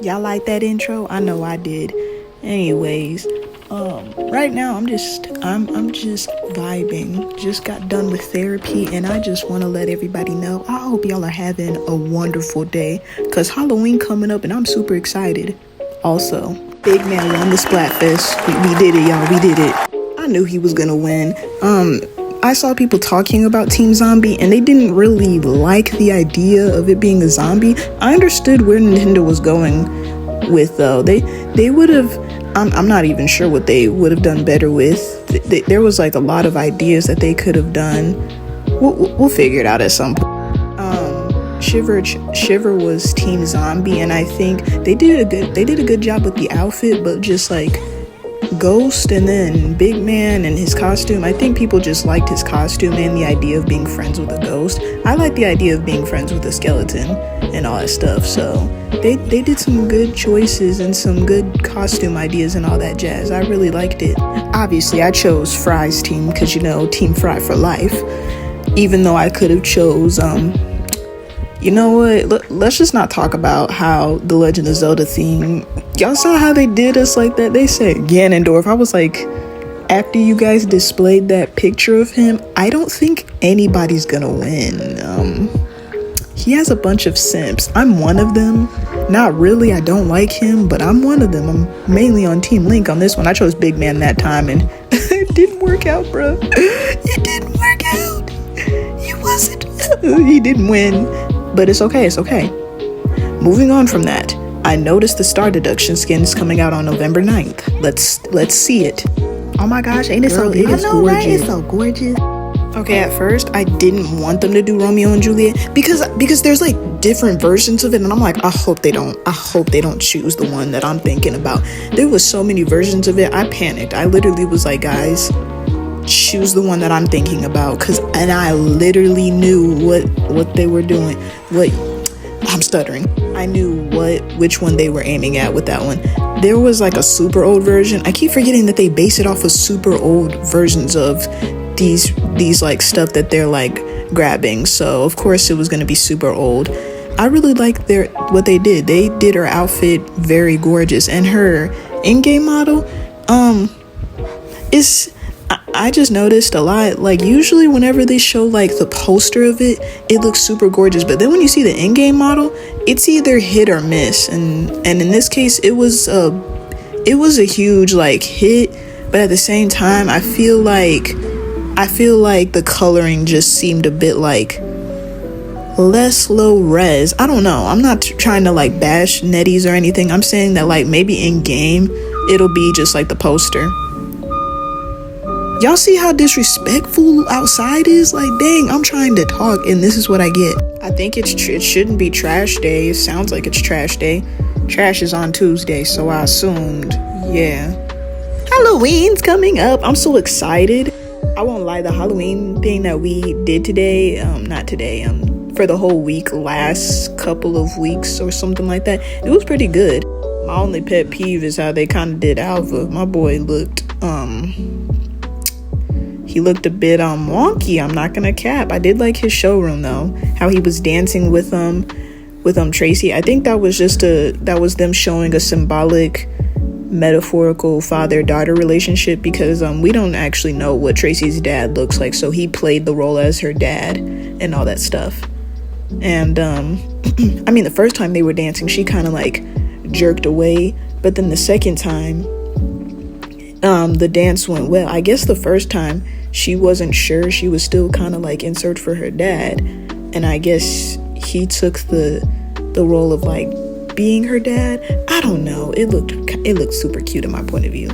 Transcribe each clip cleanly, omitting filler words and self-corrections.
Y'all like that intro? I know I did. Anyways, right now I'm just vibing. Just got done with therapy, and I just want to let everybody know I hope y'all are having a wonderful day, cause Halloween coming up and I'm super excited. Also, Big Man won the Splatfest. We did it, y'all. We did it. I knew he was gonna win. I saw people talking about Team Zombie, and they didn't really like the idea of it being a zombie. I understood where Nintendo was going with, though. They would have. I'm not even sure what they would have done better with. There was like a lot of ideas that they could have done. We'll figure it out at some point. Shiver was Team Zombie, and I think they did a good job with the outfit, but just like Ghost and then Big Man and his costume, I think people just liked his costume and the idea of being friends with a ghost. I like the idea of being friends with a skeleton and all that stuff, so they did some good choices and some good costume ideas and all that jazz. I really liked it. Obviously I chose Fry's team because, you know, Team Fry for life, even though I could have chose you know what, let's just not talk about how the Legend of Zelda theme. Y'all saw how they did us like that? They said Ganondorf. I was like, after you guys displayed that picture of him, I don't think anybody's gonna win. He has a bunch of simps. I'm one of them. Not really, I don't like him, but I'm one of them. I'm mainly on Team Link on this one. I chose Big Man that time, and it didn't work out, bro. It didn't work out. He didn't win. But it's okay, it's okay. Moving on from that, I noticed the Star Deduction skin is coming out on November 9th. Let's see it. Oh my gosh, ain't it so big? It's gorgeous. Right? It's so gorgeous. Okay, at first I didn't want them to do Romeo and Juliet because there's like different versions of it, and I'm like, I hope they don't choose the one that I'm thinking about. There was so many versions of it, I panicked. I literally was like, guys, choose the one that I'm thinking about, and I literally knew what they were doing. I'm stuttering. I knew which one they were aiming at with that one. There was like a super old version. I keep forgetting that they base it off of super old versions of these like stuff that they're like grabbing. So of course it was going to be super old. I really liked what they did. They did her outfit very gorgeous, and her in-game model is. I just noticed a lot, like usually whenever they show like the poster of it, it looks super gorgeous, but then when you see the in-game model, it's either hit or miss, and in this case it was a huge like hit, but at the same time I feel like the coloring just seemed a bit like less low res. I don't know, I'm not trying to like bash netties or anything. I'm saying that like maybe in game it'll be just like the poster. Y'all see how disrespectful outside is? Like, dang, I'm trying to talk and this is what I get. I think it shouldn't be trash day. It sounds like it's trash day. Trash is on Tuesday, so I assumed, yeah. Halloween's coming up. I'm so excited. I won't lie, the Halloween thing that we did today, for the whole week, last couple of weeks or something like that, it was pretty good. My only pet peeve is how they kind of did Alva. My boy looked, he looked a bit wonky, I'm not gonna cap. I did like his showroom though, how he was dancing with Tracy. I think that was them showing a symbolic, metaphorical father-daughter relationship, because we don't actually know what Tracy's dad looks like, so he played the role as her dad and all that stuff. And I mean, the first time they were dancing, she kind of like jerked away, but then the second time the dance went well. I guess the first time she wasn't sure, she was still kind of like in search for her dad, and I guess he took the role of like being her dad. I don't know, it looked super cute in my point of view.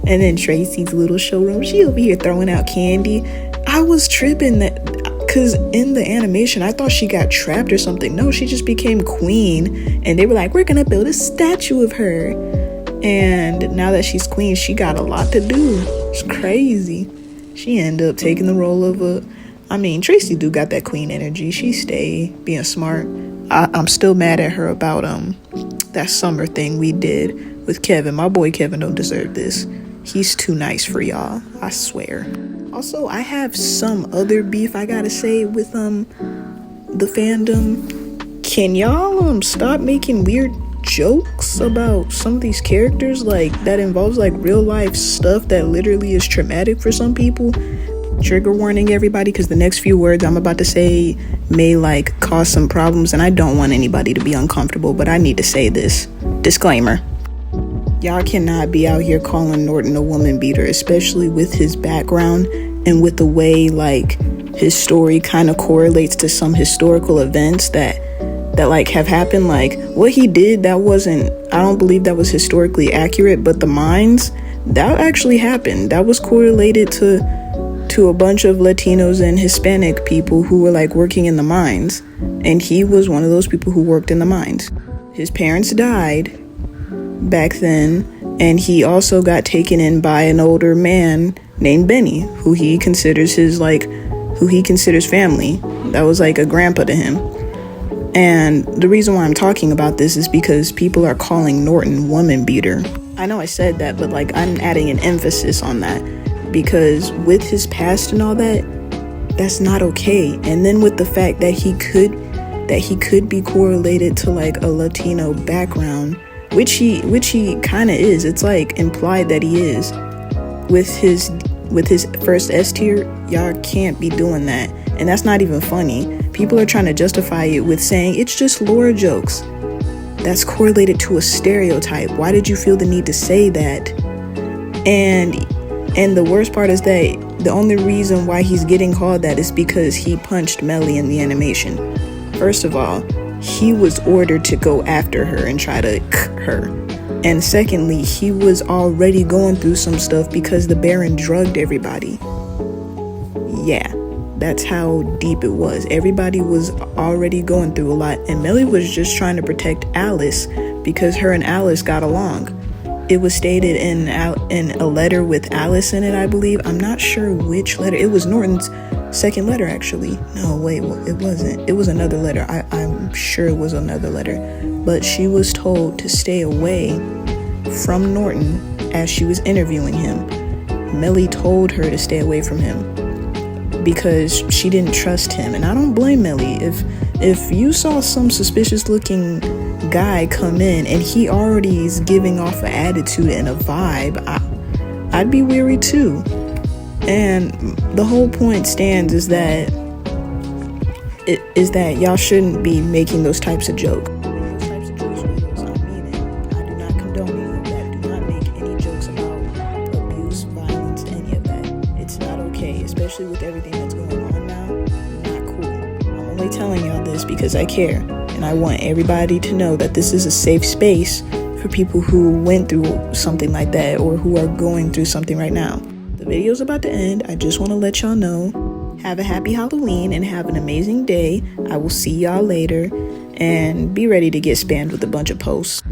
And then Tracy's little showroom, she over here throwing out candy. I was tripping that because in the animation I thought she got trapped or something. No, she just became queen, and they were like, we're gonna build a statue of her. And now that she's queen, she got a lot to do. It's crazy. She ended up taking the role of Tracy do got that queen energy. She stayed being smart. I'm still mad at her about that summer thing we did with Kevin. My boy Kevin don't deserve this. He's too nice for y'all, I swear. Also, I have some other beef I gotta say with the fandom. Can y'all stop making weird jokes about some of these characters, like that involves like real life stuff that literally is traumatic for some people. Trigger warning, everybody, because the next few words I'm about to say may like cause some problems, and I don't want anybody to be uncomfortable, but I need to say this. Disclaimer. Y'all cannot be out here calling Norton a woman beater, especially with his background and with the way like his story kind of correlates to some historical events that like have happened. Like what he did, that wasn't, I don't believe that was historically accurate, but the mines, that actually happened. That was correlated to a bunch of Latinos and Hispanic people who were like working in the mines, and he was one of those people who worked in the mines. His parents died back then, and he also got taken in by an older man named Benny, who he considers family. That was like a grandpa to him. And the reason why I'm talking about this is because people are calling Norton woman beater. I know I said that, but like I'm adding an emphasis on that, because with his past and all that, that's not okay. And then with the fact that he could be correlated to like a Latino background, which he kind of is. It's like implied that he is. With his first S tier, y'all can't be doing that. And that's not even funny. People are trying to justify it with saying it's just lore jokes. That's correlated to a stereotype. Why did you feel the need to say that? And the worst part is that the only reason why he's getting called that is because he punched Melly in the animation. First of all, he was ordered to go after her and try to her. And secondly, he was already going through some stuff because the Baron drugged everybody. Yeah, that's how deep it was. Everybody was already going through a lot, and Melly was just trying to protect Alice because her and Alice got along. It was stated in a letter with Alice in it, I believe. I'm not sure which letter. It was Norton's second letter, actually. No, wait, it wasn't. It was another letter. I'm sure it was another letter. But she was told to stay away from Norton as she was interviewing him. Melly told her to stay away from him because she didn't trust him. And I don't blame Melly. If you saw some suspicious looking guy come in and he already is giving off an attitude and a vibe, I'd be weary too. And the whole point stands is that y'all shouldn't be making those types of jokes. I do not condone that. Do not make any jokes about abuse, violence, any of that. It's not okay, especially with everything that's going on now. Not cool. I'm only telling y'all this because I care, and I want everybody to know that this is a safe space for people who went through something like that or who are going through something right now. The video's about to end. I just want to let y'all know. Have a happy Halloween and have an amazing day. I will see y'all later, and be ready to get spammed with a bunch of posts.